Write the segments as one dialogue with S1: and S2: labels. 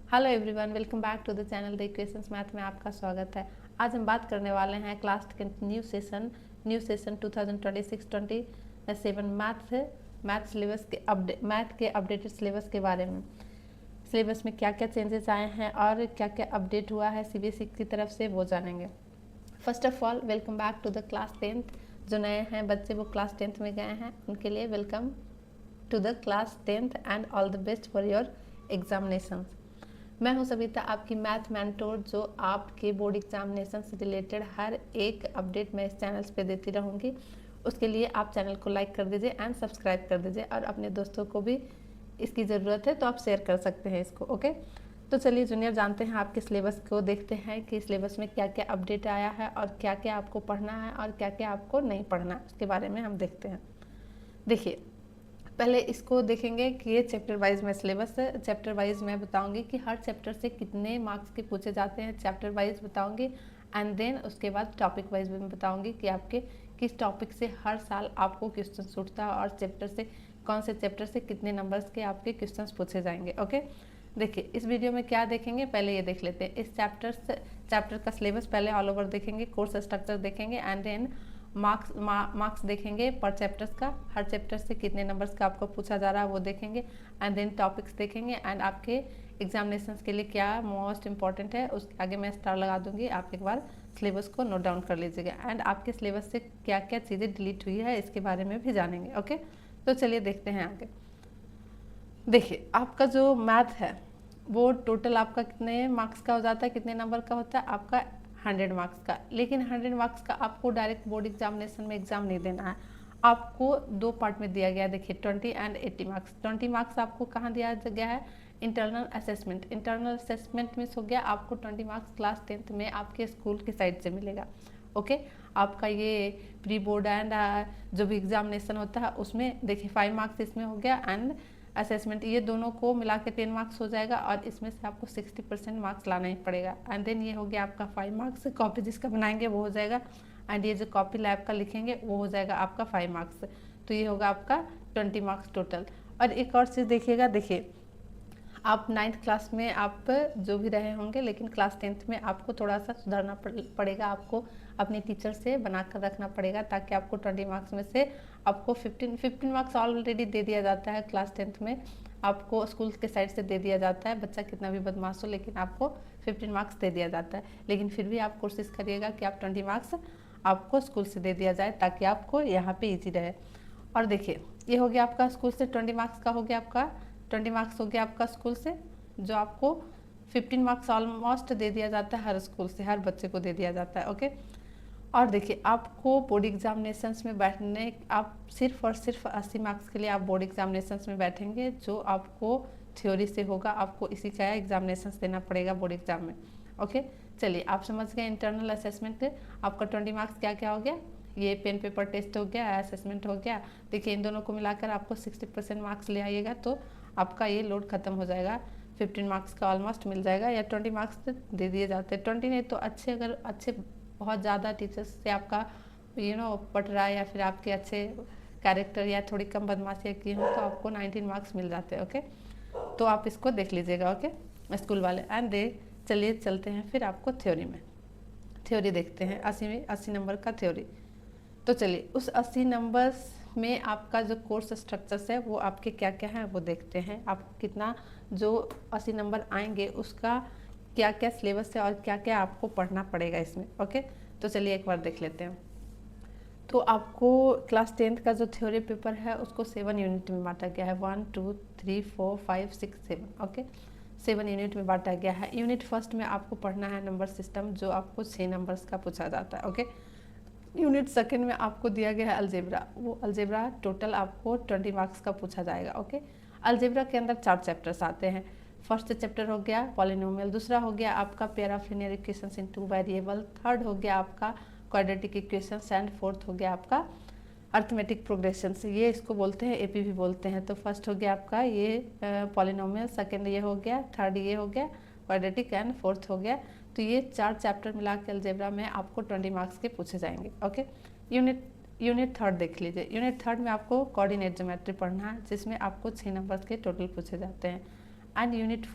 S1: Hello everyone, welcome back to the channel the equations math में आपका स्वागत है। आज हम बात करने वाले हैं क्लास के न्यू सेशन 2026-27 मैथ सिलेबस के अपडेटेड सिलेबस के बारे में। सिलेबस में क्या क्या चेंजेस आए हैं और क्या क्या अपडेट हुआ है सीबीएसई की तरफ से, वो जानेंगे। First of all welcome back to the class 10th। जो नए हैं बच्चे वो क्लास 10th में गए हैं, उनके लिए welcome to the class 10th and all the best for your examinations. मैं हूं सविता, आपकी मैथ मेंटोर, जो आपके बोर्ड एग्जामिनेशन से रिलेटेड हर एक अपडेट मैं इस चैनल पे देती रहूँगी। उसके लिए आप चैनल को लाइक कर दीजिए एंड सब्सक्राइब कर दीजिए, और अपने दोस्तों को भी इसकी ज़रूरत है तो आप शेयर कर सकते हैं इसको। ओके, तो चलिए जूनियर जानते हैं आपके सिलेबस को, देखते हैं कि सिलेबस में क्या क्या अपडेट आया है और क्या क्या आपको पढ़ना है और क्या क्या आपको नहीं पढ़ना है, उसके बारे में हम देखते हैं। देखिए, पहले इसको देखेंगे कि ये चैप्टर वाइज में सिलेबस है। चैप्टर वाइज मैं बताऊंगी कि हर चैप्टर से कितने मार्क्स के पूछे जाते हैं, चैप्टर वाइज बताऊंगी। एंड देन उसके बाद टॉपिक वाइज भी बताऊंगी कि आपके किस टॉपिक से हर साल आपको क्वेश्चन उठता है और चैप्टर से कौन से चैप्टर से कितने नंबर्स के आपके क्वेश्चन पूछे जाएंगे। ओके, देखिए इस वीडियो में क्या देखेंगे, पहले ये देख लेते हैं। इस चैप्टर का सिलेबस पहले ऑल ओवर देखेंगे, कोर्स स्ट्रक्चर देखेंगे, एंड देन मार्क्स देखेंगे पर चैप्टर्स का, हर चैप्टर से कितने नंबर्स का आपको पूछा जा रहा है वो देखेंगे। एंड देन टॉपिक्स देखेंगे एंड आपके एग्जामिनेशन के लिए क्या मोस्ट इंपॉर्टेंट है उस आगे मैं स्टार लगा दूंगी। आप एक बार सिलेबस को नोट डाउन कर लीजिएगा एंड आपके सिलेबस से क्या क्या चीज़ें डिलीट हुई है इसके बारे में भी जानेंगे। ओके, तो चलिए देखते हैं आगे। देखिए, आपका जो मैथ है वो टोटल आपका कितने मार्क्स का हो जाता है, कितने नंबर का होता है आपका 100 मार्क्स का। लेकिन 100 मार्क्स का आपको डायरेक्ट बोर्ड एग्जामिनेशन में एग्जाम नहीं देना है, आपको दो पार्ट में दिया गया है। देखिए 20 एंड 80 मार्क्स। 20 मार्क्स आपको कहाँ दिया गया है, internal assessment. Internal assessment miss हो गया, आपको 20 मार्क्स क्लास 10th में आपके स्कूल की साइड से मिलेगा। ओके, आपका ये प्री बोर्ड एंड जो भी एग्जामिनेशन होता है उसमें देखिए 5 मार्क्स इसमें हो गया, एंड असेसमेंट, ये दोनों को मिला के 10 मार्क्स हो जाएगा और इसमें से आपको 60% मार्क्स लाना ही पड़ेगा। एंड देन ये हो गया आपका 5 मार्क्स। कॉपी जिसका बनाएंगे वो हो जाएगा, एंड ये जो कॉपी लैब का लिखेंगे वो हो जाएगा आपका 5 मार्क्स। तो ये होगा आपका 20 मार्क्स टोटल। और एक और चीज़ देखिएगा, देखिए आप 9th क्लास में आप जो भी रहे होंगे, लेकिन क्लास 10th में आपको थोड़ा सा सुधारना पड़ेगा। आपको अपने टीचर से बना कर रखना पड़ेगा ताकि आपको 20 मार्क्स में से आपको 15 मार्क्स ऑलरेडी दे दिया जाता है। क्लास 10th में आपको स्कूल के साइड से दे दिया जाता है, बच्चा कितना भी बदमाश हो लेकिन आपको 15 मार्क्स दे दिया जाता है। लेकिन फिर भी आप कोशिश करिएगा कि आप 20 मार्क्स आपको स्कूल से दे दिया जाए ताकि आपको यहाँ पे ईजी रहे। और देखिए ये हो गया आपका स्कूल से 20 मार्क्स का, हो गया आपका 20 मार्क्स हो गया आपका स्कूल से, जो आपको 15 मार्क्स ऑलमोस्ट दे दिया जाता है हर स्कूल से, हर बच्चे को दे दिया जाता है। ओके, और देखिए आपको बोर्ड एग्जामिनेशंस में बैठने, आप सिर्फ और सिर्फ 80 मार्क्स के लिए आप बोर्ड एग्जामिनेशंस में बैठेंगे, जो आपको थ्योरी से होगा। आपको इसी का एग्जामिनेशंस देना पड़ेगा बोर्ड एग्जाम में। ओके, चलिए आप समझ गए इंटरनल असेसमेंट आपका 20 मार्क्स क्या क्या हो गया, ये पेन पेपर टेस्ट हो गया, असेसमेंट हो गया। देखिए इन दोनों को मिलाकर आपको 60% मार्क्स ले आइएगा तो आपका ये लोड खत्म हो जाएगा, 15 मार्क्स का ऑलमोस्ट मिल जाएगा, या 20 मार्क्स दे दिए जाते हैं। 20 नहीं तो अच्छे, अगर अच्छे बहुत ज़्यादा टीचर्स से आपका पट रहा है या फिर आपके अच्छे कैरेक्टर या थोड़ी कम बदमाशी की हो तो आपको 19 मार्क्स मिल जाते हैं। ओके, तो आप इसको देख लीजिएगा। ओके स्कूल वाले। एंड चलिए चलते हैं फिर आपको थ्योरी में। थ्योरी देखते हैं 80 नंबर का थ्योरी। तो चलिए उस 80 नंबर्स में आपका जो कोर्स स्ट्रक्चर्स है वो आपके क्या क्या हैं वो देखते हैं। आपको कितना जो 80 नंबर आएंगे उसका क्या क्या सिलेबस है और क्या क्या आपको पढ़ना पड़ेगा इसमें। ओके, तो चलिए एक बार देख लेते हैं। तो आपको क्लास 10th का जो थ्योरी पेपर है उसको 7 यूनिट में बांटा गया है, 1 2 3 4 5 6 7। ओके, 7 यूनिट में बांटा गया है। यूनिट फर्स्ट में आपको पढ़ना है नंबर सिस्टम, जो आपको 6 नंबर्स का पूछा जाता है। ओके, यूनिट सेकंड में आपको दिया गया है अलजेब्रा, वो अलजेब्रा टोटल आपको 20 मार्क्स का पूछा जाएगा। ओके, अलजेब्रा के अंदर 4 चैप्टर्स आते हैं। फर्स्ट चैप्टर हो गया पॉलिनोमियल, दूसरा हो गया आपका pair of linear equations in 2 variable, third हो गया आपका क्वाड्रेटिक इक्वेशंस, एंड फोर्थ हो गया आपका अर्थमेटिक प्रोग्रेशंस, ये इसको बोलते हैं एपी भी बोलते हैं। तो फर्स्ट हो गया आपका ये पॉलिनोमियल, सेकेंड ये हो गया, थर्ड ये हो गया क्वाड्रेटिक, एंड फोर्थ हो गया। तो ये 4 चैप्टर मिला के अलजेब्रा में आपको 20 मार्क्स के पूछे जाएंगे। ओके, यूनिट थर्ड देख लीजिए। यूनिट थर्ड में आपको कोऑर्डिनेट ज्योमेट्री पढ़ना है, जिसमें आपको 6 नंबर्स के टोटल पूछे जाते हैं। एंड यूनिट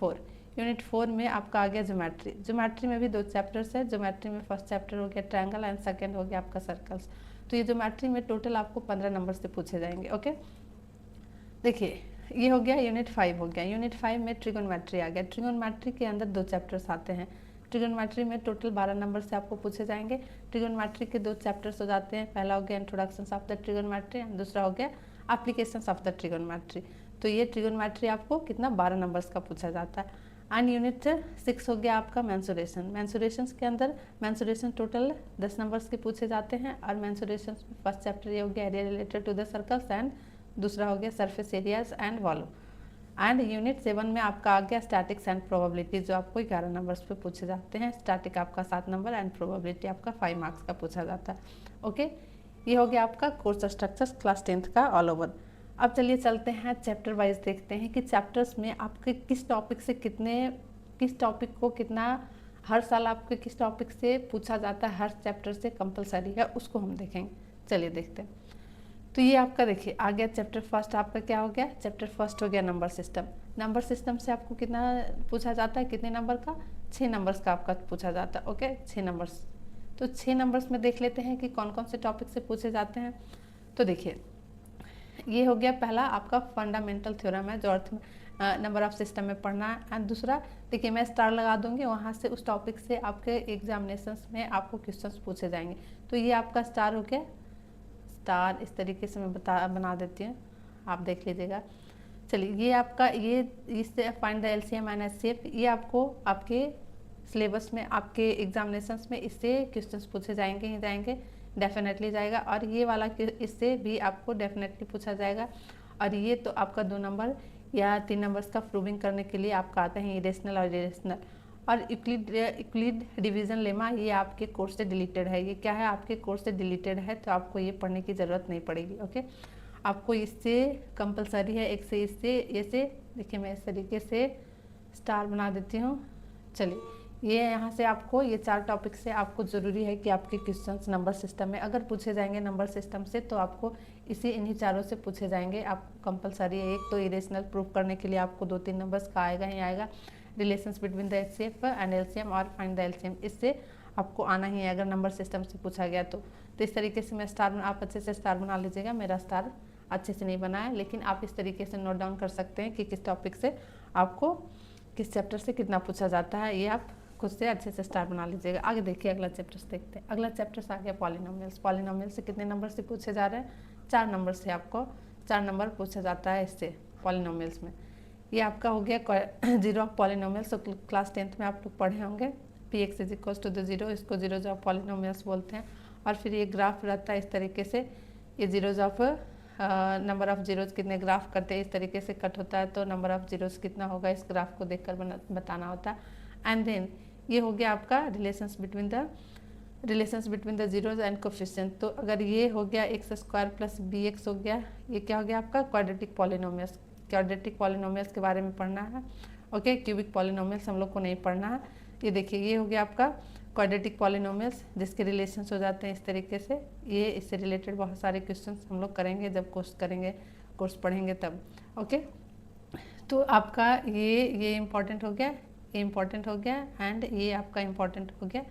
S1: यूनिट 4 में आपका आ गया ज्योमेट्री। ज्योमेट्री में भी 2 चैप्टर्स है। ज्योमेट्री में फर्स्ट चैप्टर हो गया ट्रायंगल एंड सेकंड हो गया आपका सर्कल्स। तो ये ज्योमेट्री में टोटल आपको 15 नंबर से पूछे जाएंगे। ओके, देखिए ये हो गया यूनिट 5 हो गया। यूनिट 5 में ट्रिगोनोमेट्री आ गया। ट्रिगोनोमेट्री के अंदर 2 चैप्टर्स आते हैं। ट्रिगोनोमेट्री में टोटल 12 नंबर से आपको पूछे जाएंगे। ट्रिगोनोमेट्री के 2 चैप्टर्स हो जाते हैं। पहला हो गया introduction of the trigonometry and दूसरा हो गया एप्लीकेशंस ऑफ द ट्रिगोनोमेट्री। तो ये ट्रिगोनोमेट्री आपको कितना 12 नंबर्स का पूछा जाता है। एंड यूनिट 6 हो गया आपका मेंसुरेशन। मेंसुरेशन के अंदर मेंसुरेशन टोटल 10 नंबर्स के पूछे जाते हैं। और मेंसुरेशन में फर्स्ट चैप्टर ये हो गया area related to the circles and दूसरा हो गया surface areas and volume. And unit 7 में आपका आ गया स्टैटिक्स एंड प्रोबेबिलिटी, जो आपको 11 नंबर्स पे पूछे जाते हैं। स्टैटिक आपका 7 नंबर एंड प्रोबेबिलिटी आपका 5 मार्क्स का पूछा जाता है। ओके, ये हो गया आपका कोर्स स्ट्रक्चर्स क्लास 10th का ऑल ओवर। अब चलिए चलते हैं चैप्टर वाइज, देखते हैं कि चैप्टर्स में आपके किस टॉपिक से किस टॉपिक को कितना हर साल आपके किस टॉपिक से पूछा जाता है, हर चैप्टर से कंपलसरी है, उसको हम देखेंगे। चलिए देखते हैं। तो ये आपका देखिए आ गया चैप्टर फर्स्ट। आपका क्या हो गया? चैप्टर फर्स्ट हो गया नंबर सिस्टम। नंबर सिस्टम से आपको कितना पूछा जाता है, कितने नंबर का? 6 नंबर्स का आपका पूछा जाता है। Okay, 6 numbers. तो 6 नंबर्स में देख लेते हैं कि कौन कौन से टॉपिक से पूछे जाते हैं। तो देखिए ये हो गया पहला आपका फंडामेंटल थ्योरम है, जो अर्थ नंबर ऑफ सिस्टम में पढ़ना है। एंड दूसरा देखिए मैं स्टार लगा दूंगी, वहाँ से उस टॉपिक से आपके एग्जामिनेशंस में आपको क्वेश्चंस पूछे जाएंगे। तो ये आपका स्टार हो गया। स्टार इस तरीके से मैं बना देती हूँ, आप देख लीजिएगा। चलिए ये आपका ये इससे find the LCM and HCF, ये आपको आपके सिलेबस में आपके एग्जामिनेशंस में इससे क्वेश्चंस पूछे जाएंगे ही जाएंगे, डेफिनेटली जाएगा। और ये वाला इससे भी आपको डेफिनेटली पूछा जाएगा। और ये तो आपका 2 नंबर या 3 नंबर्स का प्रूविंग करने के लिए आपका आते हैं इरेशनल और इरेशनल। और यूक्लिड डिवीजन लेमा ये आपके कोर्स से डिलीटेड है। ये क्या है? आपके कोर्स से डिलीटेड है, तो आपको ये पढ़ने की ज़रूरत नहीं पड़ेगी। ओके, आपको इससे कंपलसरी है एक से इससे ऐसे देखिए मैं इस तरीके से स्टार बना देती हूँ। चलिए ये यहाँ से आपको ये 4 टॉपिक से आपको ज़रूरी है कि आपके क्वेश्चंस नंबर सिस्टम में अगर पूछे जाएंगे नंबर सिस्टम से, तो आपको इन्हीं चारों से पूछे जाएंगे। आपको कंपलसरी है। एक तो इरेशनल प्रूफ करने के लिए आपको 2-3 नंबर्स का आएगा ही आएगा। Relations between the HCF and LCM और फाइंड द एलसीएम, इससे आपको आना ही है अगर नंबर सिस्टम से पूछा गया तो इस तरीके से मैं स्टार, आप अच्छे से स्टार बना लीजिएगा। मेरा स्टार अच्छे से नहीं बना है, लेकिन आप इस तरीके से नोट डाउन कर सकते हैं कि किस टॉपिक से आपको किस चैप्टर से कितना पूछा जाता है। ये आप खुद से अच्छे से स्टार बना लीजिएगा। आगे देखिए अगला चैप्टर्स देखते हैं। अगला चैप्टर्स आ गया पॉलिनोमियल्स। पॉलिनोमियल्स से कितने नंबर से पूछे जा रहे हैं? 4 नंबर से आपको 4 नंबर पूछा जाता है इससे पॉलिनोमियल्स में। ये आपका हो गया जीरो ऑफ पॉलिनोमियल्स। तो क्लास 10th में आप लोग पढ़े होंगे px is equals to the zero, इसको जीरोज ऑफ पॉलिनोमियल्स बोलते हैं। और फिर ये ग्राफ रहता है इस तरीके से, ये zeros of number of zeros कितने ग्राफ करते हैं इस तरीके से कट होता है, तो नंबर ऑफ जीरोज कितना होगा इस ग्राफ को देखकर बताना होता है। एंड देन ये हो गया आपका relations between the zeros and coefficient. तो अगर ये हो गया x square plus b x हो गया, ये क्या हो गया आपका क्वाड्रेटिक पॉलिनोमियल्स। क्वाड्रेटिक पॉलिनोमियल्स के बारे में पढ़ना है। ओके, क्यूबिक पॉलिनोमियल्स हम लोग को नहीं पढ़ना है। ये देखिए ये हो गया आपका क्वाड्रेटिक पॉलिनोमियल्स, जिसके रिलेशंस हो जाते हैं इस तरीके से। ये इससे रिलेटेड बहुत सारे क्वेश्चंस हम लोग करेंगे जब कोर्स पढ़ेंगे तब। ओके, तो आपका ये इम्पॉर्टेंट हो गया, ये इम्पॉर्टेंट हो गया एंड ये आपका इम्पॉर्टेंट हो गया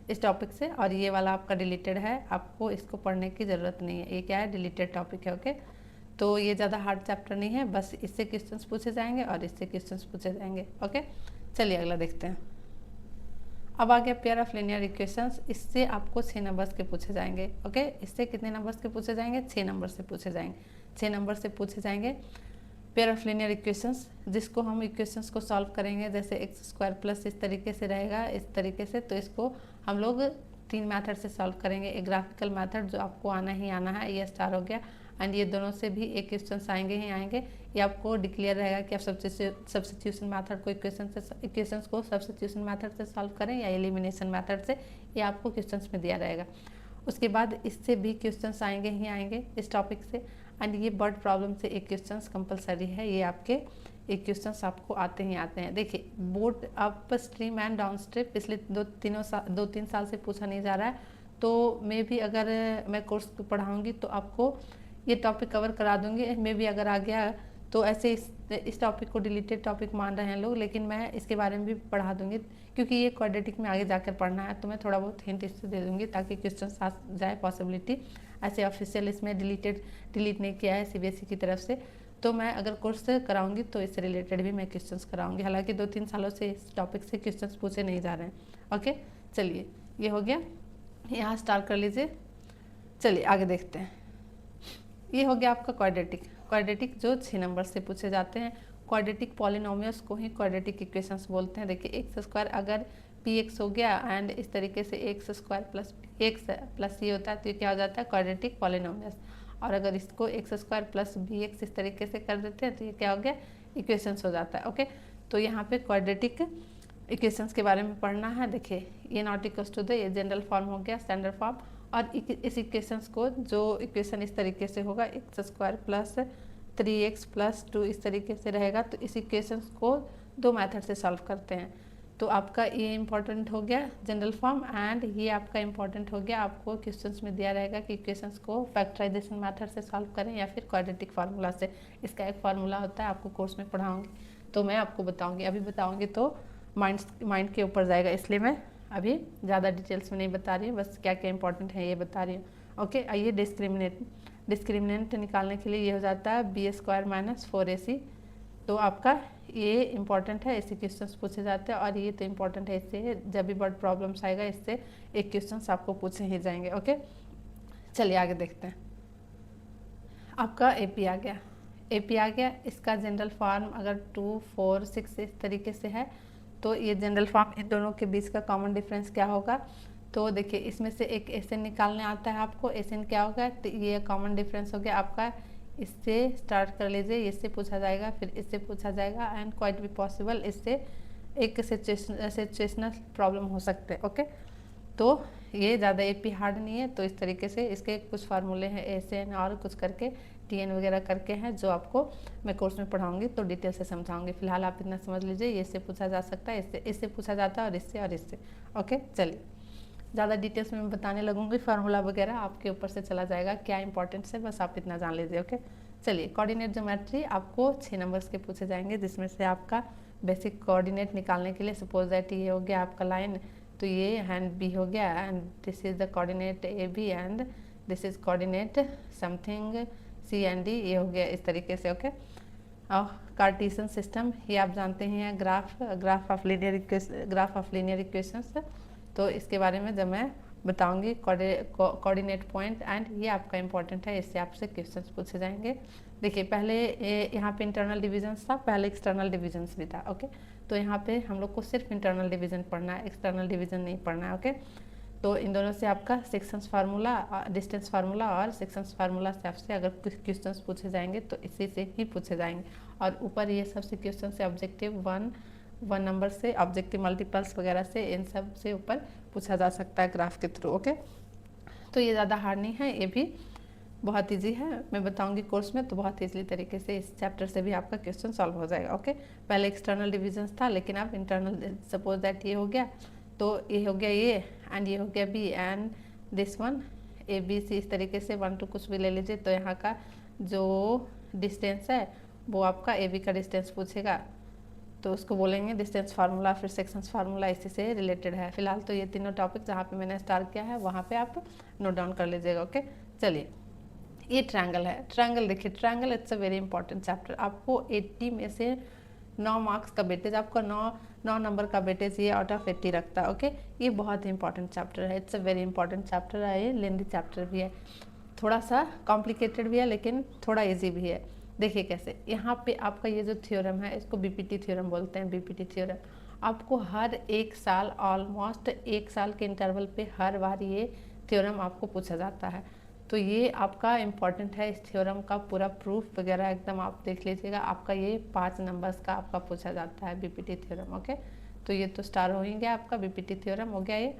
S1: इस टॉपिक से। और ये वाला आपका डिलीटेड है, आपको इसको पढ़ने की ज़रूरत नहीं है। ये क्या है? डिलीटेड टॉपिक है। ओके, तो ये ज़्यादा हार्ड चैप्टर नहीं है, बस इससे क्वेश्चंस पूछे जाएंगे और इससे क्वेश्चंस पूछे जाएंगे। ओके, चलिए अगला देखते हैं। अब आ गया पेयर ऑफ लीनियर इक्वेशंस। इससे आपको 6 नंबर्स के पूछे जाएंगे। ओके, इससे कितने नंबर्स के पूछे जाएंगे? 6 नंबर से पूछे जाएंगे। 6 नंबर से पूछे जाएंगे पेयर ऑफ लीनियर इक्वेशंस, जिसको हम इक्वेशंस को सॉल्व करेंगे। जैसे एक्स स्क्वायर प्लस इस तरीके से रहेगा, इस तरीके से, तो इसको हम लोग 3 मेथड से सॉल्व करेंगे। एक ग्राफिकल मेथड जो आपको आना ही आना है, ये स्टार हो गया। एंड ये दोनों से भी एक क्वेश्चन आएंगे ही आएंगे। ये आपको डिक्लेयर रहेगा कि आप सब्स्टिट्यूशन मेथड को इक्वेशंस को सब्स्टिट्यूशन मेथड से सॉल्व करें या एलिमिनेशन मेथड से, ये आपको क्वेश्चंस में दिया रहेगा। उसके बाद इससे भी क्वेश्चंस आएंगे ही आएंगे इस टॉपिक से। एंड ये बर्ड प्रॉब्लम से एक क्वेश्चंस कंपलसरी है, ये आपके एक क्वेश्चंस आपको आते ही आते हैं। देखिए boat up stream and down stream पिछले 2-3 साल से पूछा नहीं जा रहा है, तो मैं भी अगर मैं कोर्स पढ़ाऊँगी तो आपको ये टॉपिक कवर करा दूँगी। मैं भी अगर आ गया तो ऐसे इस टॉपिक को डिलीटेड टॉपिक मान रहे हैं लोग, लेकिन मैं इसके बारे में भी पढ़ा दूंगी क्योंकि ये क्वाड्रेटिक में आगे जाकर पढ़ना है, तो मैं थोड़ा बहुत हिंट इससे दे दूंगी ताकि क्वेश्चन आ जाए पॉसिबिलिटी। ऐसे ऑफिशियल इसमें डिलीट नहीं किया है सीबीएसई की तरफ से, तो मैं अगर कोर्स कराऊंगी तो इससे रिलेटेड भी मैं क्वेश्चंस कराऊंगी। हालांकि 2-3 सालों से इस टॉपिक से क्वेश्चंस पूछे नहीं जा रहे हैं। ओके, चलिए ये हो गया, यहाँ स्टार्ट कर लीजिए। चलिए आगे देखते हैं। ये हो गया आपका क्वाड्रेटिक जो 6 नंबर से पूछे जाते हैं। क्वाड्रेटिक पॉलिनोमियल्स को ही क्वाड्रेटिक इक्वेशंस बोलते हैं। देखिए एक्स स्क्वायर अगर पी एक्स हो गया एंड इस तरीके से x square plus x plus ये होता है तो ये क्या हो जाता है क्वाड्रेटिक पॉलिनोमियल्स। और अगर इसको x square plus b x इस तरीके से कर देते हैं तो ये क्या हो गया इक्वेशंस हो जाता है। ओके, तो यहाँ पे क्वाड्रेटिक इक्वेशंस के बारे में पढ़ना है। देखिए ये नॉट इक्वल्स टू द, ये जनरल फॉर्म हो गया स्टैंडर्ड फॉर्म, और इस इक्वेशंस को जो इक्वेशन इस तरीके से होगा x square plus 3x plus 2 इस तरीके से रहेगा, तो इस इक्वेशंस को 2 मेथड से सॉल्व करते हैं। तो आपका ये इंपॉर्टेंट हो गया जनरल फॉर्म, एंड ये आपका इंपॉर्टेंट हो गया, आपको क्वेश्चंस में दिया रहेगा कि इक्वेशंस को फैक्टराइजेशन मेथड से सॉल्व करें या फिर क्वाड्रेटिक फार्मूला से। इसका एक फार्मूला होता है, आपको कोर्स में पढ़ाऊंगी तो मैं आपको बताऊंगी, अभी बताऊंगी तो माइंड के ऊपर जाएगा, इसलिए मैं अभी ज़्यादा डिटेल्स में नहीं बता रही हूँ, बस क्या क्या इंपॉर्टेंट है ये बता रही हूँ। ओके, आइए डिस्क्रिमिनेंट निकालने के लिए ये हो जाता है बी स्क्वायर माइनस 4ac। तो आपका ये इंपॉर्टेंट है, इससे क्वेश्चंस पूछे जाते हैं, और ये तो इंपॉर्टेंट है, इससे जब भी वर्ड प्रॉब्लम्स आएगा इससे एक क्वेश्चंस आपको पूछे ही जाएंगे। ओके, चलिए आगे देखते हैं। आपका एपी आ गया, इसका जनरल फॉर्म अगर 2, 4, 6 इस तरीके से है तो ये जनरल फॉर्म, इन दोनों के बीच का कॉमन डिफरेंस क्या होगा। तो देखिए इसमें से एक एसएन निकालने आता है आपको, एसएन क्या होगा, तो ये कॉमन डिफरेंस हो गया आपका। इससे स्टार्ट कर लीजिए, इससे पूछा जाएगा, फिर इससे पूछा जाएगा, एंड क्वाइट भी पॉसिबल इससे एक सिचुएशनल प्रॉब्लम हो सकते हैं। ओके, तो ये ज़्यादा एपी हार्ड नहीं है, तो इस तरीके से इसके कुछ फार्मूले हैं एसएन और कुछ करके टीएन वगैरह करके हैं, जो आपको मैं कोर्स में पढ़ाऊंगी तो डिटेल से समझाऊंगी। फिलहाल आप इतना समझ लीजिए, ये इससे पूछा जा सकता है, इससे पूछा जाता है, और इससे। ओके, चलिए ज़्यादा डिटेल्स में मैं बताने लगूंगी, फार्मूला वगैरह आपके ऊपर से चला जाएगा, क्या इंपॉर्टेंट है बस आप इतना जान लीजिए। ओके, चलिए कोऑर्डिनेट ज्योमेट्री आपको 6 नंबर्स के पूछे जाएंगे, जिसमें से आपका बेसिक कोऑर्डिनेट निकालने के लिए सपोज दैट ये हो गया आपका लाइन, तो ये हैंड बी हो गया, and this is the coordinate a b, and this is coordinate something c and d, ये हो गया इस तरीके से। ओके, और कार्टेशियन सिस्टम ये आप जानते हैं, ग्राफ ऑफ लीनियर इक्वेशंस, तो इसके बारे में जब मैं बताऊंगी कोऑर्डिनेट पॉइंट, एंड ये आपका इंपॉर्टेंट है, इससे आपसे क्वेश्चंस पूछे जाएंगे। देखिए पहले यहाँ पे इंटरनल डिविजन्स था, पहले एक्सटर्नल डिविजन्स भी था। ओके, तो यहाँ पे हम लोग को सिर्फ इंटरनल डिवीजन पढ़ना है, एक्सटर्नल डिवीजन नहीं पढ़ना है। ओके, तो इन दोनों से आपका सेक्शंस फार्मूला, डिस्टेंस फार्मूला और सेक्शंस फार्मूला से आपसे अगर कुछ क्वेश्चंस पूछे जाएंगे तो इसी से ही पूछे जाएंगे। और ऊपर ये सबसे क्वेश्चन से ऑब्जेक्टिव वन नंबर से, ऑब्जेक्टिव मल्टीपल्स वगैरह से, इन सब से ऊपर पूछा जा सकता है ग्राफ के थ्रू। ओके, तो ये ज़्यादा हार्ड नहीं है, ये भी बहुत ईजी है, मैं बताऊंगी कोर्स में, तो बहुत ईजिली तरीके से इस चैप्टर से भी आपका क्वेश्चन सॉल्व हो जाएगा। ओके, पहले एक्सटर्नल डिविजन्स था, लेकिन अब इंटरनल, सपोज दैट ये हो गया, तो ये हो गया ये, एंड ये हो गया b, and this one a b c, इस तरीके से 1 2 कुछ भी ले लीजिए, तो यहाँ का जो डिस्टेंस है वो आपका ए बी का डिस्टेंस पूछेगा, तो उसको बोलेंगे डिस्टेंस फार्मूला, फिर सेक्शंस फार्मूला, इसी से रिलेटेड है। फिलहाल तो ये तीनों टॉपिक जहाँ पे मैंने स्टार्ट किया है वहाँ पे आप नोट डाउन कर लीजिएगा। ओके, चलिए ये ट्रायंगल है, ट्रायंगल देखिए, triangle it's a very important chapter. आपको 80 में से 9 मार्क्स का वेटेज, आपका 9 नंबर का वेटेज ये आउट ऑफ 80 रखता है। ओके, ये बहुत ही इंपॉर्टेंट चैप्टर है, it's a very important chapter है, ये लेंदी चैप्टर भी है, थोड़ा सा कॉम्प्लिकेटेड भी है लेकिन थोड़ा ईजी भी है। देखिए कैसे, यहाँ पे आपका ये जो थ्योरम है इसको बीपीटी थ्योरम बोलते हैं, बीपीटी थ्योरम। आपको हर एक साल, ऑलमोस्ट 1 साल के इंटरवल पे हर बार ये थ्योरम आपको पूछा जाता है, तो ये आपका इम्पॉर्टेंट है। इस थ्योरम का पूरा प्रूफ वगैरह एकदम आप देख लीजिएगा, आपका ये 5 नंबर्स का आपका पूछा जाता है बीपीटी थ्योरम। ओके, तो ये तो स्टार हो ही गया, आपका बीपीटी थ्योरम हो गया ये।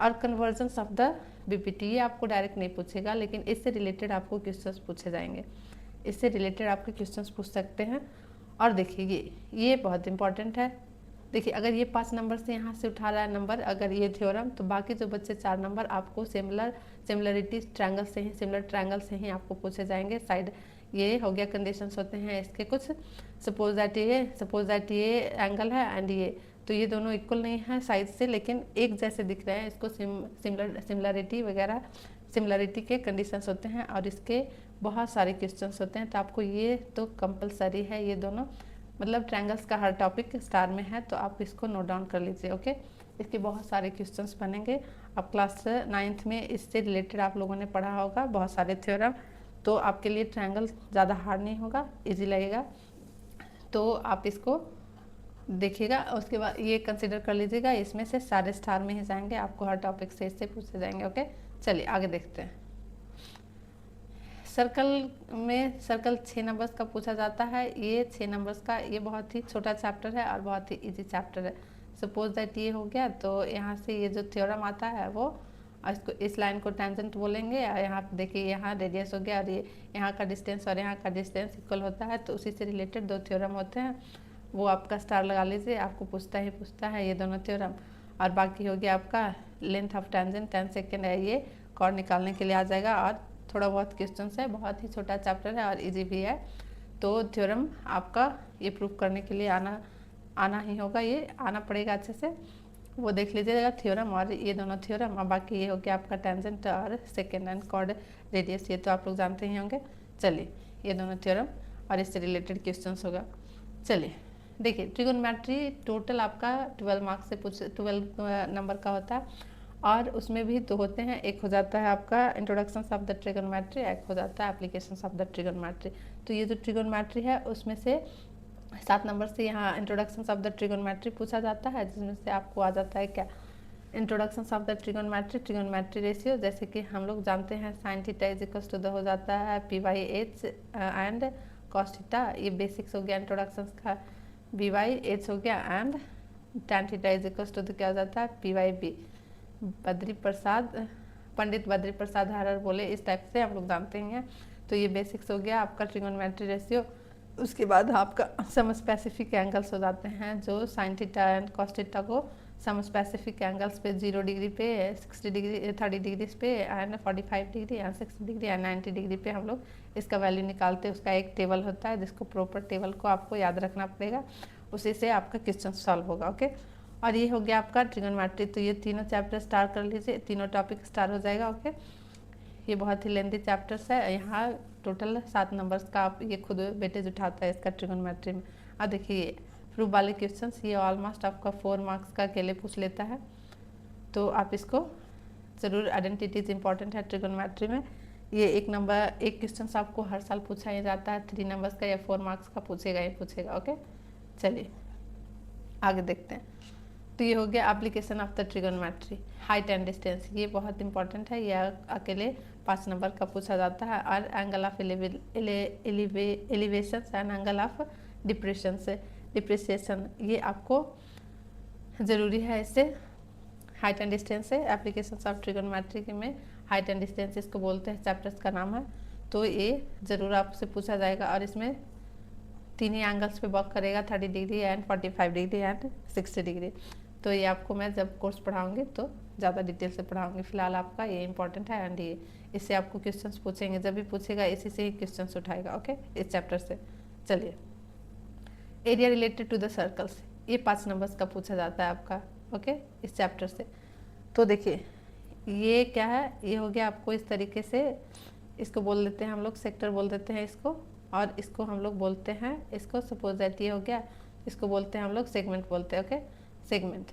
S1: और कन्वर्जन्स ऑफ द बीपीटी, ये आपको डायरेक्ट नहीं पूछेगा, लेकिन इससे रिलेटेड आपको क्वेश्चंस पूछे जाएंगे, इससे रिलेटेड आपके क्वेश्चंस पूछ सकते हैं। और देखिए ये बहुत इंपॉर्टेंट है, देखिए अगर ये 5 नंबर से यहाँ से उठा रहा है नंबर, अगर ये थ्योरम, तो बाकी जो बच्चे 4 नंबर आपको सिमिलरिटी ट्रायंगल से ही, सिमिलर ट्रायंगल से ही आपको पूछे जाएंगे। साइड ये हो गया कंडीशंस होते हैं इसके कुछ। सपोज दैट ये एंगल है एंड ये, तो ये दोनों इक्वल नहीं है साइज से लेकिन एक जैसे दिख रहे हैं, इसको सिमिलरिटी के कंडीशंस होते हैं और इसके बहुत सारे क्वेश्चंस होते हैं। तो आपको ये तो कंपलसरी है, ये दोनों मतलब ट्रायंगल्स का हर टॉपिक स्टार में है, तो आप इसको नोट डाउन कर लीजिए। ओके, इसके बहुत सारे क्वेश्चंस बनेंगे। अब क्लास 9th में इससे रिलेटेड आप लोगों ने पढ़ा होगा बहुत सारे थ्योरम, तो आपके लिए ट्रायंगल ज़्यादा हार्ड नहीं होगा, इजी लगेगा। तो आप इसको देखिएगा, उसके बाद ये कंसिडर कर लीजिएगा, इसमें से सारे स्टार में ही जाएंगे, आपको हर टॉपिक से इससे पूछे जाएंगे। ओके, चलिए आगे देखते हैं। सर्कल 6 नंबर्स का पूछा जाता है। ये 6 नंबर्स का ये बहुत ही छोटा चैप्टर है और बहुत ही इजी चैप्टर है। सपोज दैट ये हो गया, तो यहाँ से ये जो थ्योरम आता है वो इसको, इस लाइन को टेंजेंट बोलेंगे और यहाँ पे देखिए यहाँ रेडियस हो गया और ये यहाँ का डिस्टेंस और यहाँ का डिस्टेंस इक्वल होता है, तो उसी से रिलेटेड 2 थ्योरम होते हैं, वो आपका स्टार लगा लीजिए, आपको पूछता है ये दोनों थ्योरम। और बाकी हो गया आपका लेंथ ऑफ टेंजेंट 10 सेकेंड है, ये कॉर्ड निकालने के लिए आ जाएगा और थोड़ा बहुत क्वेश्चन है, बहुत ही छोटा चैप्टर है और इजी भी है। तो थ्योरम आपका ये प्रूव करने के लिए आना ही होगा, ये आना पड़ेगा अच्छे से, वो देख लीजिएगा थ्योरम और ये दोनों थ्योरम। और बाकी ये हो गया आपका टेंजेंट और सेकेंड एंड कॉर्ड रेडियस, ये तो आप लोग जानते ही होंगे। चलिए ये दोनों थ्योरम और इससे रिलेटेड क्वेश्चन होगा। चलिए देखिए, ट्रिगोनोमेट्री टोटल आपका 12 मार्क्स से 12 नंबर का होता है और उसमें भी 2 होते हैं, एक हो जाता है आपका इंट्रोडक्शन ऑफ द ट्रिगोनोमेट्री, एक हो जाता है एप्लीकेशन ऑफ द ट्रिगोनोमेट्री। तो ये जो ट्रिगोनोमेट्री है उसमें से 7 नंबर से यहाँ इंट्रोडक्शन ऑफ द ट्रिगोनोमेट्री पूछा जाता है, जिसमें से आपको आ जाता है क्या, introduction of the trigonometry ratio. जैसे कि हम लोग जानते हैं sine theta is equal to the हो जाता है py(h) एंड cos थीटा, ये बेसिक्स हो गया इंट्रोडक्शन का, by(h) हो गया and tan theta is equal to क्या हो जाता है py(b). पंडित बद्री प्रसाद हरर बोले, इस टाइप से हम लोग जानते हैं। तो ये बेसिक्स हो गया आपका ट्रिगोनोमेट्री रेशियो। उसके बाद आपका सम स्पेसिफिक एंगल्स हो जाते हैं, जो sine theta and cos theta को सम स्पेसिफिक एंगल्स पे 0 डिग्री पे, 60 डिग्री, 30 डिग्री पे and 45 degree and 60 degree and 90 degree पे हम लोग इसका वैल्यू निकालते हैं। उसका एक टेबल होता है जिसको प्रॉपर टेबल को आपको याद रखना पड़ेगा, उसी से आपका क्वेश्चन सॉल्व होगा। ओके, और ये हो गया आपका ट्रिगोनोमेट्री। तो ये तीनों चैप्टर स्टार्ट कर लीजिए, तीनों टॉपिक स्टार्ट हो जाएगा। ओके, ये बहुत ही लेंथी चैप्टर्स है, यहाँ टोटल 7 नंबर्स का आप ये खुद वेटेज उठाता है इसका ट्रिगोनोमेट्री में। अब देखिए प्रूफ वाले क्वेश्चंस, ये ऑलमोस्ट आपका 4 मार्क्स का अकेले पूछ लेता है, तो आप इसको ज़रूर, आइडेंटिटीज इंपॉर्टेंट है ट्रिगोनोमेट्री में। ये एक क्वेश्चन आपको हर साल पूछा ही जाता है, 3 नंबर्स का या 4 मार्क्स का पूछेगा ही पूछेगा। ओके, चलिए आगे देखते हैं। तो ये हो गया application of the trigonometry. Height and distance, ये बहुत इंपॉर्टेंट है, ये अकेले 5 नंबर का पूछा जाता है। और angle of elevation and angle of depreciation, ये आपको ज़रूरी है। इससे हाइट एंड डिस्टेंस से एप्लीकेशन ऑफ ट्रिगोनोमेट्री में हाइट एंड डिस्टेंस इसको बोलते हैं, चैप्टर्स का नाम है। तो ये ज़रूर आपसे पूछा जाएगा और इसमें 3 ही एंगल्स पे वर्क करेगा, 30 degree and 45 degree and 60 degree. तो ये आपको मैं जब कोर्स पढ़ाऊंगी तो ज़्यादा डिटेल से पढ़ाऊंगी, फिलहाल आपका ये इंपॉर्टेंट है एंड ये इससे आपको क्वेश्चंस पूछेंगे, जब भी पूछेगा इसी से ही क्वेश्चंस उठाएगा। ओके, इस चैप्टर से। चलिए, area related to the circles, ये 5 नंबर्स का पूछा जाता है आपका। ओके, इस चैप्टर से। तो देखिए ये क्या है, ये हो गया आपको इस तरीके से, इसको बोल देते हैं हम लोग सेक्टर बोल देते हैं इसको, और इसको हम लोग बोलते हैं, इसको सपोज दैट ये हो गया, इसको बोलते हैं हम लोग सेगमेंट बोलते हैं। Okay, segment.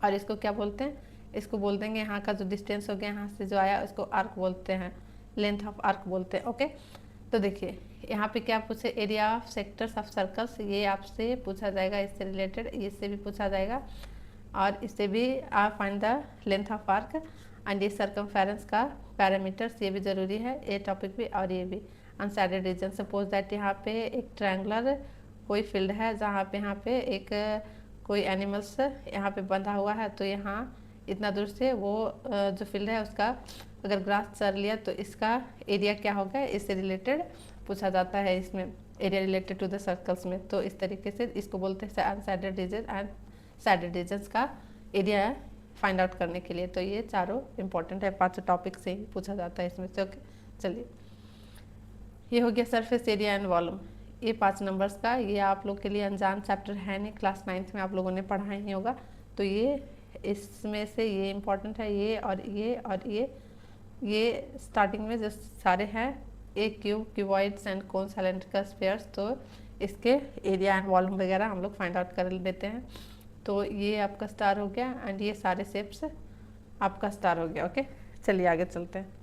S1: और इसको क्या बोलते हैं, इसको बोल देंगे यहाँ का जो डिस्टेंस हो गया यहाँ से जो आया, इसको आर्क बोलते हैं, लेंथ ऑफ आर्क बोलते हैं। ओके, तो देखिए यहाँ पे क्या पूछे, area of sectors of circles, ये आपसे पूछा जाएगा, इससे रिलेटेड इससे भी पूछा जाएगा, और इससे भी आप find the length of arc and ये सर्कमफेरेंस का पैरामीटर्स, ये भी ज़रूरी है, ये टॉपिक भी और ये भी। अनसाइडेड रीजन, सपोज दैट यहाँ पे एक ट्रायंगुलर कोई फील्ड है जहाँ पे यहाँ पे एक कोई एनिमल्स यहाँ पे बंधा हुआ है, तो यहाँ इतना दूर से वो जो फील्ड है उसका अगर ग्रास चर लिया तो इसका एरिया क्या होगा, इससे रिलेटेड पूछा जाता है इसमें, area related to the circles में। तो इस तरीके से इसको बोलते हैं unshaded region and shaded regions का एरिया फाइंड आउट करने के लिए। तो ये चारों इंपॉर्टेंट है, 5 टॉपिक से ही पूछा जाता है इसमें से। ओके, चलिए ये हो गया सरफेस एरिया एंड वॉल्यूम, ये 5 नंबर्स का। ये आप लोग के लिए अनजान चैप्टर है नहीं, क्लास 9th में आप लोगों ने पढ़ा ही होगा। तो ये इसमें से ये इम्पॉर्टेंट है, ये और ये और ये स्टार्टिंग में जो सारे हैं a cube, cuboids and cone cylindrical spheres, तो इसके एरिया एंड वॉल्यूम वगैरह हम लोग फाइंड आउट कर लेते हैं। तो ये आपका स्टार हो गया एंड ये सारे शेप्स आपका स्टार हो गया। ओके, चलिए आगे चलते हैं।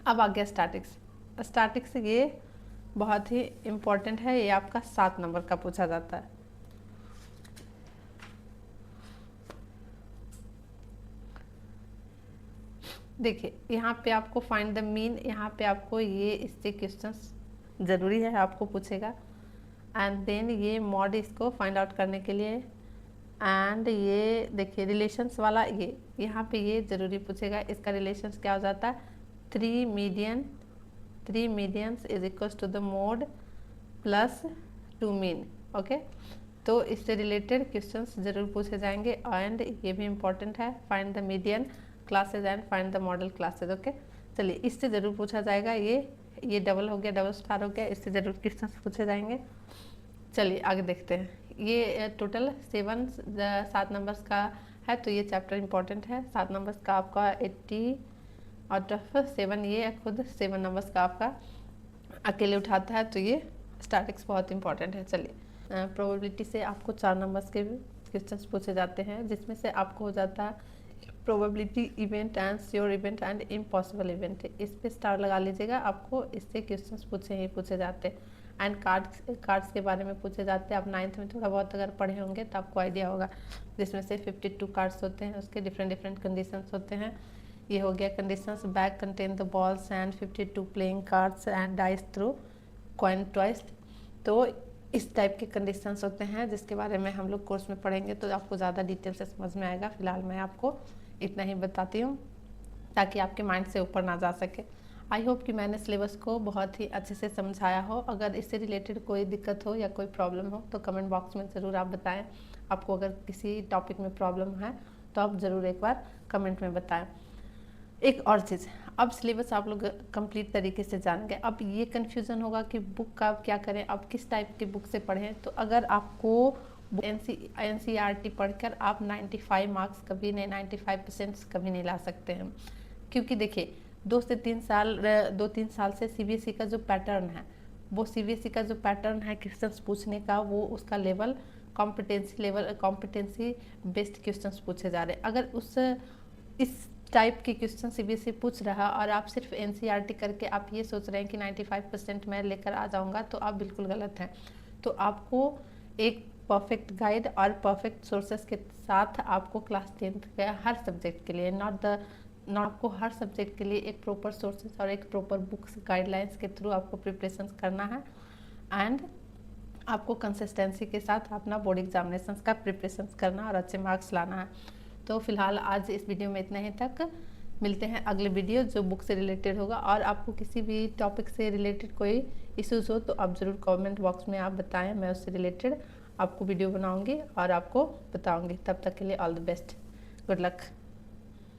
S1: अब आ गया स्टैटिक्स। स्टैटिक्स ये बहुत ही इम्पोर्टेंट है, ये आपका 7 नंबर का पूछा जाता है। देखिए यहाँ पे आपको फाइंड द मीन, यहाँ पे आपको ये इससे क्वेश्चंस ज़रूरी है आपको पूछेगा। एंड देन ये मॉड इसको फाइंड आउट करने के लिए, एंड ये देखिए रिलेशंस वाला ये यहाँ पे ये ज़रूरी पूछेगा। इसका रिलेशंस क्या हो जाता है, 3 medians is equals to the mode plus 2 mean. Okay, तो इससे रिलेटेड क्वेश्चंस जरूर पूछे जाएंगे। एंड ये भी इम्पॉर्टेंट है, find the median classes and find the model classes. Okay, चलिए इससे ज़रूर पूछा जाएगा। ये डबल हो गया, डबल स्टार हो गया, इससे ज़रूर क्वेश्चंस पूछे जाएंगे। चलिए आगे देखते हैं। ये टोटल 7 नंबर्स का है, तो ये चैप्टर इम्पॉर्टेंट है। 7 नंबर्स का आपका 80 आउट ऑफ 7, ये खुद 7 नंबर्स का आपका अकेले उठाता है, तो ये स्टैटिक्स बहुत इंपॉर्टेंट है। चलिए प्रोबेबिलिटी से आपको 4 नंबर्स के क्वेश्चंस पूछे जाते हैं, जिसमें से आपको हो जाता है probability event and sure event and impossible event. इस पे स्टार लगा लीजिएगा, आपको इससे क्वेश्चंस पूछे जाते हैं। एंड कार्ड्स के बारे में पूछे जाते हैं। आप 9th में थोड़ा बहुत अगर पढ़े होंगे तो आपको आइडिया होगा, जिसमें से 52 कार्ड्स होते हैं, उसके डिफरेंट कंडीशंस होते हैं। ये हो गया conditions, bag contain the balls and 52 playing cards and dice through coin twice. तो इस टाइप के कंडीशंस होते हैं, जिसके बारे में हम लोग कोर्स में पढ़ेंगे तो आपको ज़्यादा डिटेल से समझ में आएगा। फिलहाल मैं आपको इतना ही बताती हूँ ताकि आपके माइंड से ऊपर ना जा सके। आई होप कि मैंने सिलेबस को बहुत ही अच्छे से समझाया हो। अगर इससे रिलेटेड कोई दिक्कत हो या कोई प्रॉब्लम हो तो कमेंट बॉक्स में ज़रूर आप बताएं। आपको अगर किसी टॉपिक में प्रॉब्लम है तो आप ज़रूर एक बार कमेंट में बताएं। एक और चीज़, अब सिलेबस आप लोग कंप्लीट तरीके से जान गए। अब ये कन्फ्यूज़न होगा कि बुक का क्या करें, अब किस टाइप की बुक से पढ़ें। तो अगर आपको NCERT पढ़कर आप 95 मार्क्स कभी नहीं, 95% कभी नहीं ला सकते हैं, क्योंकि देखिए 2-3 साल से CBSE का जो पैटर्न है, वो CBSE का जो पैटर्न है क्वेश्चंस पूछने का, वो उसका लेवल कॉम्पिटेंसी बेस्ड क्वेश्चंस पूछे जा रहे हैं। अगर इस टाइप के क्वेश्चन CBSE पूछ रहा और आप सिर्फ NCERT करके आप ये सोच रहे हैं कि 95% मैं लेकर आ जाऊंगा, तो आप बिल्कुल गलत हैं। तो आपको एक परफेक्ट गाइड और परफेक्ट सोर्सेस के साथ आपको क्लास 10th के हर सब्जेक्ट के लिए आपको हर सब्जेक्ट के लिए एक प्रॉपर सोर्सेस और एक प्रॉपर बुक्स गाइडलाइंस के थ्रू आपको प्रिपरेशन करना है। एंड आपको कंसिस्टेंसी के साथ अपना बोर्ड एग्जामिनेशंस का प्रिपरेशन करना और अच्छे मार्क्स लाना है। तो फिलहाल आज इस वीडियो में इतना ही तक। मिलते हैं अगले वीडियो जो बुक से रिलेटेड होगा। और आपको किसी भी टॉपिक से रिलेटेड कोई इश्यूज़ हो तो आप ज़रूर कमेंट बॉक्स में आप बताएं, मैं उससे रिलेटेड आपको वीडियो बनाऊंगी और आपको बताऊंगी। तब तक के लिए all the best, good luck.